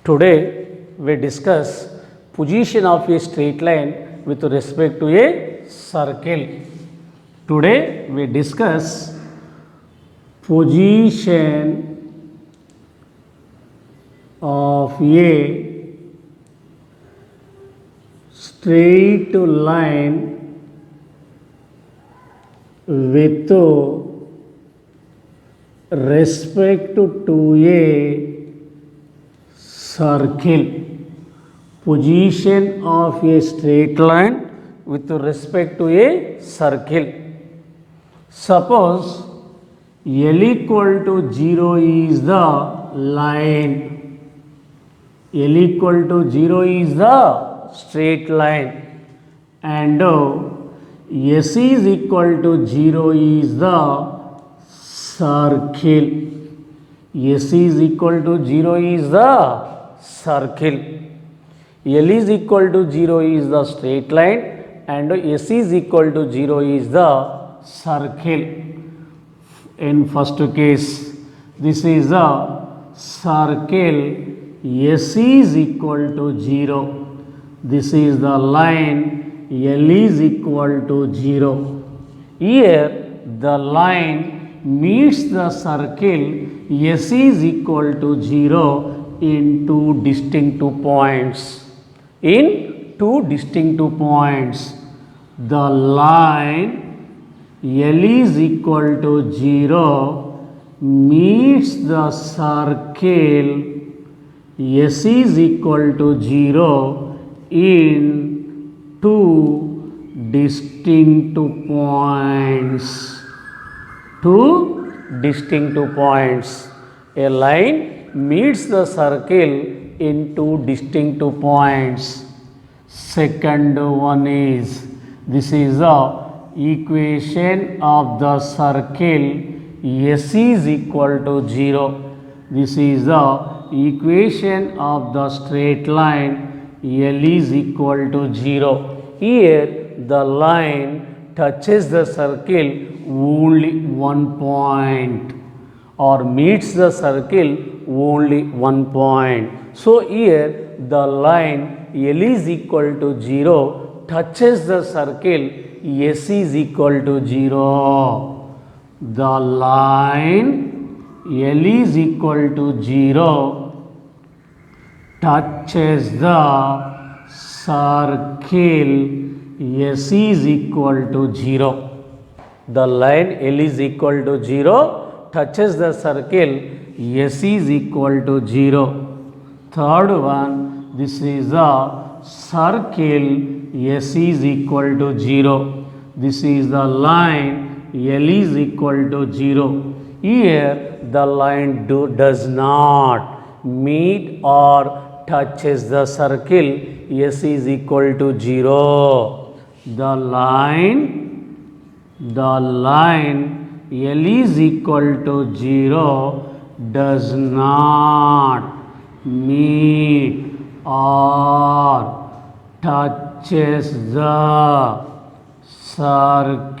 Today we discuss position of a straight line with respect to a circle. Today we discuss position of a straight line with respect to a circle. Position of a straight line with respect to a circle. Suppose L equal to 0 is the line. L equal to 0 is the straight line and S is equal to 0 is the circle. S is equal to 0 is the circle. L is equal to 0 is the straight line and S is equal to 0 is the circle. In first case, this is a circle. S is equal to 0. This is the line. L is equal to 0. Here the line meets the circle. S is equal to 0 in two distinctive points. In two distinctive points, the line L is equal to 0 meets the circle S is equal to 0 in two distinctive points. Two distinctive points. A line meets the circle in two distinctive points. Second one is, this is the equation of the circle S is equal to 0. This is the equation of the straight line L is equal to 0. Here the line touches the circle only one point or meets the circle only one point. So here the line L is equal to 0 touches the circle S is equal to 0. The line L is equal to 0 touches the circle S is equal to 0. The line L is equal to 0 touches the circle S is equal to 0. Third one, this is the circle S is equal to 0. This is the line L is equal to 0. Here the line does not meet or touches the circle S is equal to 0. The line L is equal to 0 does not meet or touches the circle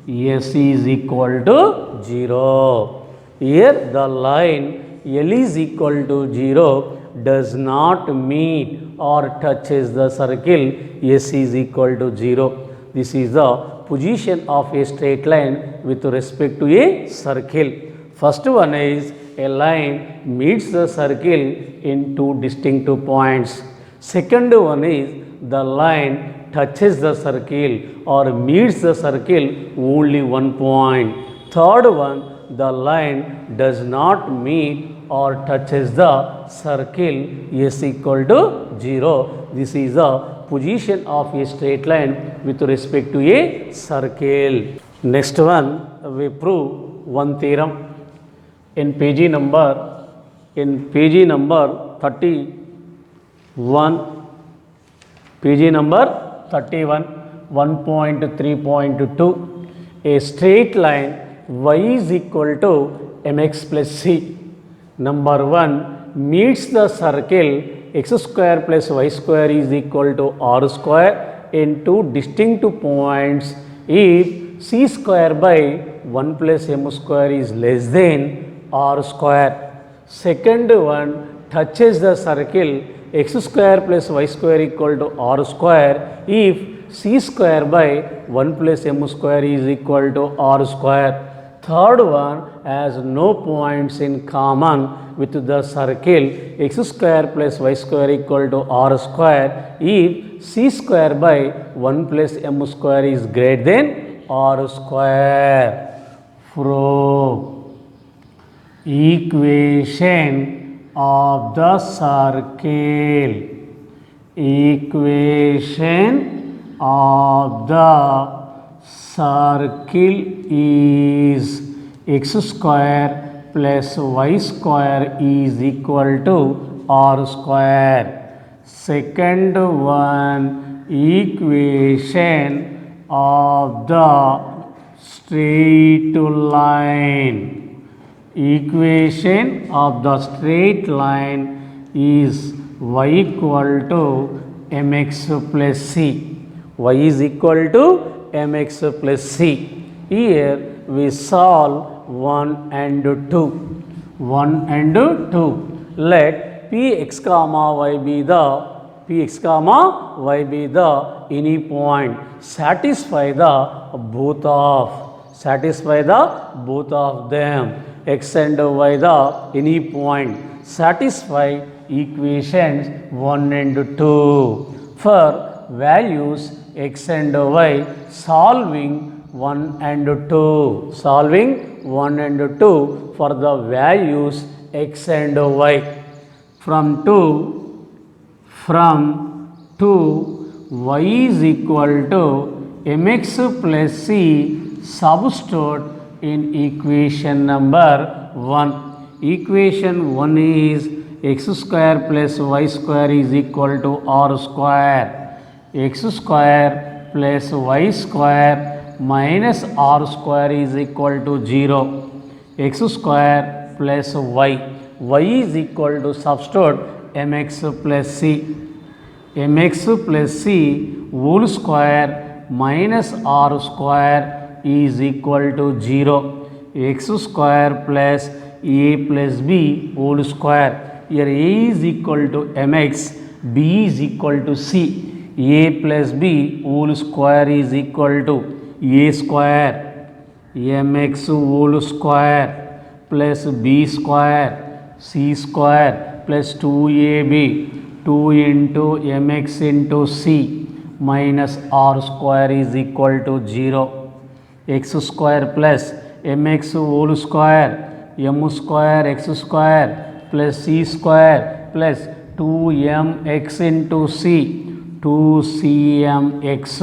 S is equal to 0. Here the line L is equal to 0 does not meet or touches the circle S is equal to 0. This is the position of a straight line with respect to a circle. First one is, a line meets the circle in two distinctive points. Second one is, the line touches the circle or meets the circle only one point. Third one, the line does not meet or touches the circle S equal to 0. This is the position of a straight line with respect to a circle. Next one, we prove one theorem. In page number 31, page number 31, 1.3.2, a straight line y is equal to mx plus c. Number 1 meets the circle x square plus y square is equal to r square in two distinctive points if c square by 1 plus m square is less than r square. Second one, touches the circle x square plus y square equal to r square if c square by 1 plus m square is equal to r square. Third one has no points in common with the circle x square plus y square equal to r square if c square by 1 plus m square is greater than r square. From equation of the circle, equation of the circle is x square plus y square is equal to r square. Second one, equation of the straight line. Equation of the straight line is y equal to mx plus c. Y is equal to mx plus c. Here we solve 1 and 2. 1 and 2. Let px comma y be the any point. Satisfy the both of them. X and y the any point. Satisfy equations 1 and 2. For values x and y, solving 1 and 2. Solving 1 and 2 for the values x and y. From 2 y is equal to mx plus c. Substitute in equation number 1. Equation 1 is x square plus y square is equal to r square. X square plus y square minus r square is equal to 0. X square plus y. Y is equal to substitute mx plus c. mx plus c whole square minus r square is equal to 0. X square plus a plus b whole square. Here a is equal to mx, b is equal to c. A plus b whole square is equal to a square mx whole square plus b square c square plus 2ab 2 into mx into c minus r square is equal to 0. X square plus mx whole square m square x square plus c square plus 2mx into c 2cmx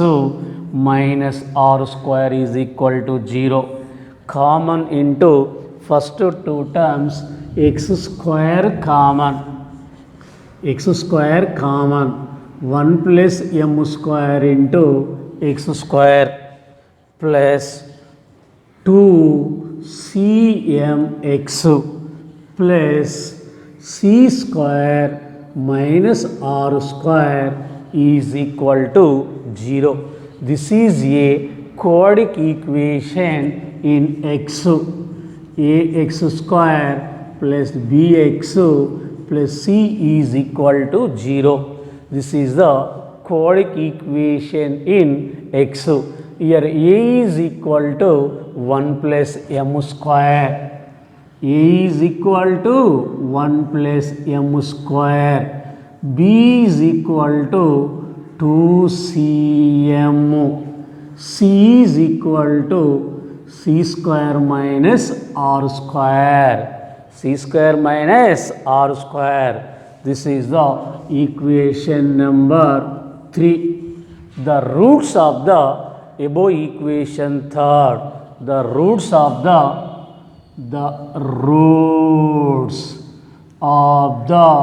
minus r square is equal to 0. Common into first two terms x square common. X square common 1 plus m square into x square plus 2cmx plus c square minus r square is equal to 0. This is a quadratic equation in x. Ax square plus bx plus c is equal to 0. This is the quadratic equation in x. Here a is equal to 1 plus m square. A is equal to 1 plus m square. B is equal to 2cm. C is equal to c square minus r square. C square minus r square. This is the equation number 3. The roots of the above equation third. The roots of the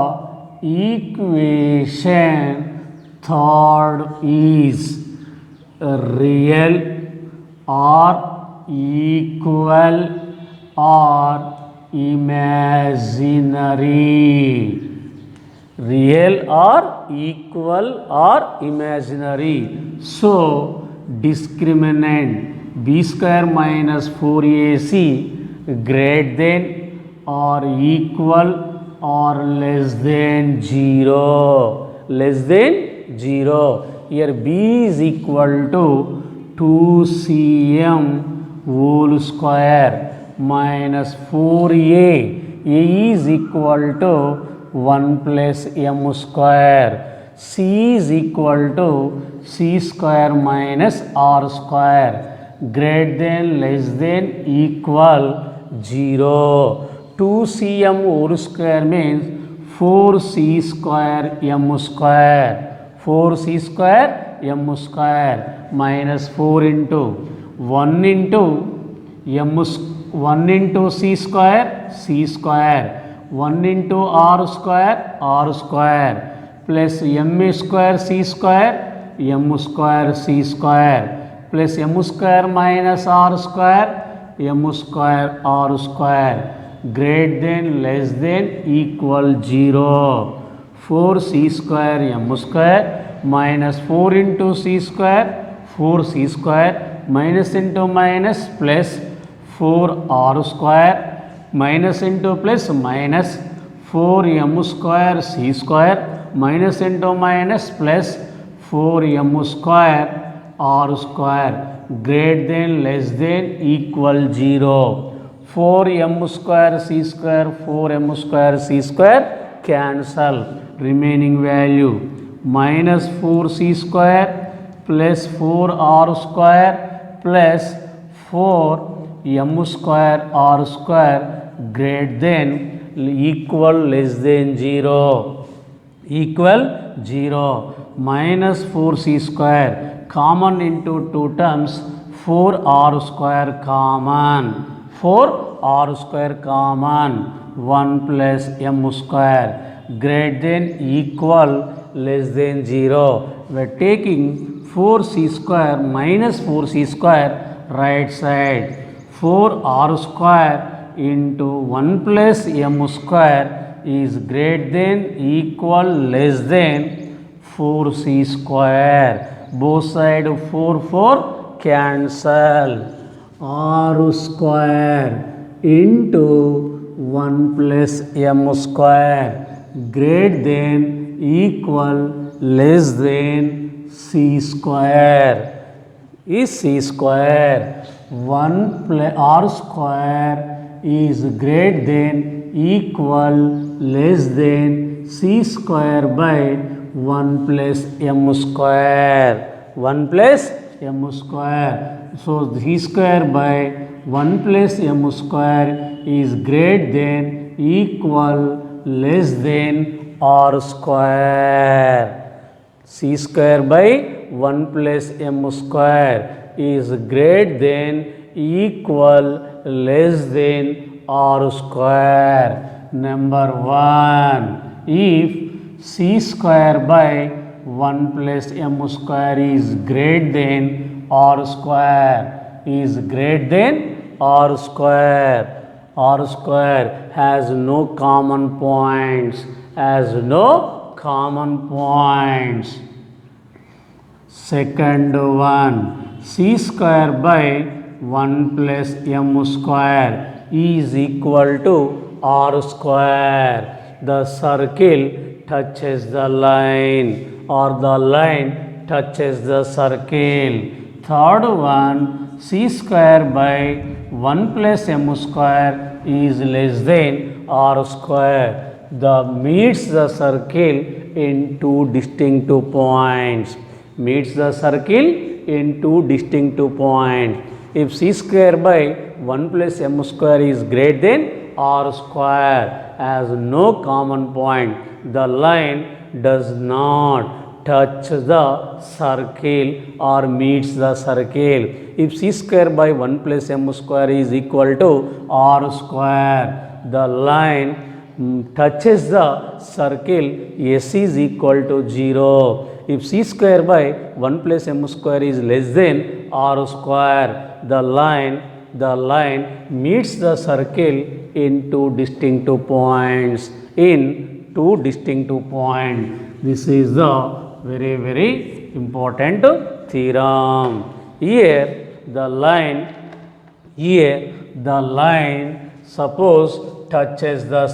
equation third is real or equal or imaginary. Real or equal or imaginary. So discriminant b square minus 4ac greater than or equal or less than 0. Less than 0. Here B is equal to 2cm whole square minus 4a. A is equal to 1 plus m square. C is equal to c square minus r square. Greater than, less than, equal 0. 2cm whole square means 4c square m square. 4c square m square minus 4 into 1 into m 1 into c square 1 into r square plus m square c square c square plus m square minus r square r square greater than, less than, equal 0. 4c square m square minus 4 into c square 4c square minus into minus plus 4r square minus into plus minus 4m square c square minus into minus plus 4m square r square greater than, less than, equal 0. 4m square c square 4m square c square cancel. Remaining value minus 4c square plus 4r square plus 4m square r square greater than, equal, less than 0. Equal 0. Minus 4c square common into two terms, 4r square common. 4r square common, 1 plus m square greater than, equal, less than 0. We are taking 4c square minus 4c square right side. 4r square into 1 plus m square is greater than, equal, less than 4c square. Both sides 4 cancel. R square into 1 plus m square greater than, equal, less than c square. Is c square 1 plus r square is greater than, equal, less than c square by 1 plus m square. 1 plus m square. So, c square by 1 plus m square is greater than, equal, less than r square. C square by 1 plus m square is greater than, equal, less than r square. Number 1. If c square by 1 plus m square is greater than r square is greater than r square. R square has no common points. Second one, c square by 1 plus m square is equal to r square. The circle touches the line or the line touches the circle. Third one, c square by 1 plus m square is less than r square. The meets the circle in two distinctive points. Meets the circle in two distinctive points. If c square by 1 plus m square is greater than r square has no common point, the line does not touch the circle or meets the circle. If c square by 1 plus m square is equal to r square, the line touches the circle, s is equal to 0. If c square by 1 plus m square is less than r square, the line meets the circle in two distinctive points. This is the very important theorem. Here the line suppose touches the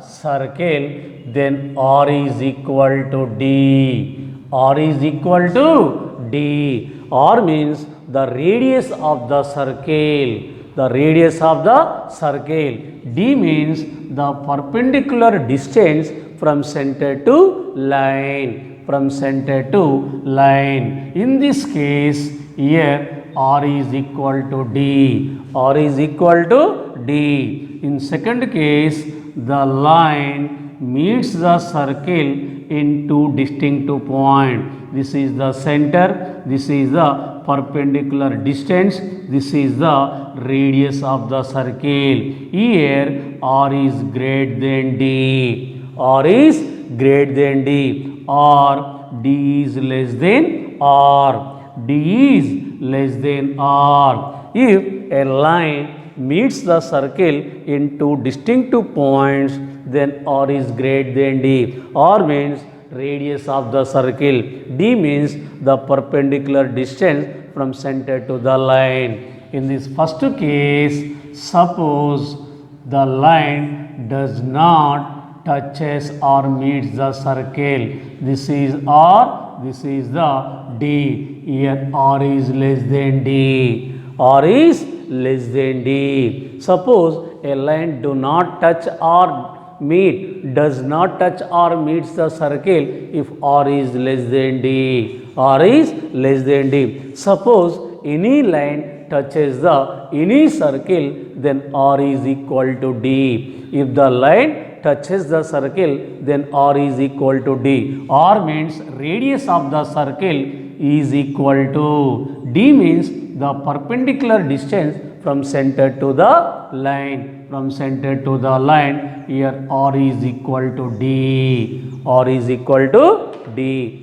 circle, then R is equal to D. R is equal to D. R means the radius of the circle. The radius of the circle. D means the perpendicular distance from center to line. From center to line. In this case, here R is equal to D. R is equal to D. In second case, the line meets the circle in two distinct points. This is the center, this is the perpendicular distance, this is the radius of the circle. Here R is greater than D. R is greater than D. Or D is less than R. D is less than R. If a line meets the circle in two distinct points, then R is greater than D. R means radius of the circle. D means the perpendicular distance from center to the line. In this first case, suppose the line does not touches or meets the circle. This is R, this is the D. Here R is less than D. R is less than D. Suppose a line do not touch or does not touch or meets the circle if R is less than D. R is less than D. Suppose any line touches any circle, then R is equal to D. If the line touches the circle, then R is equal to D. R means radius of the circle is equal to D means the perpendicular distance from center to the line. From center to the line, here R is equal to D. R is equal to D.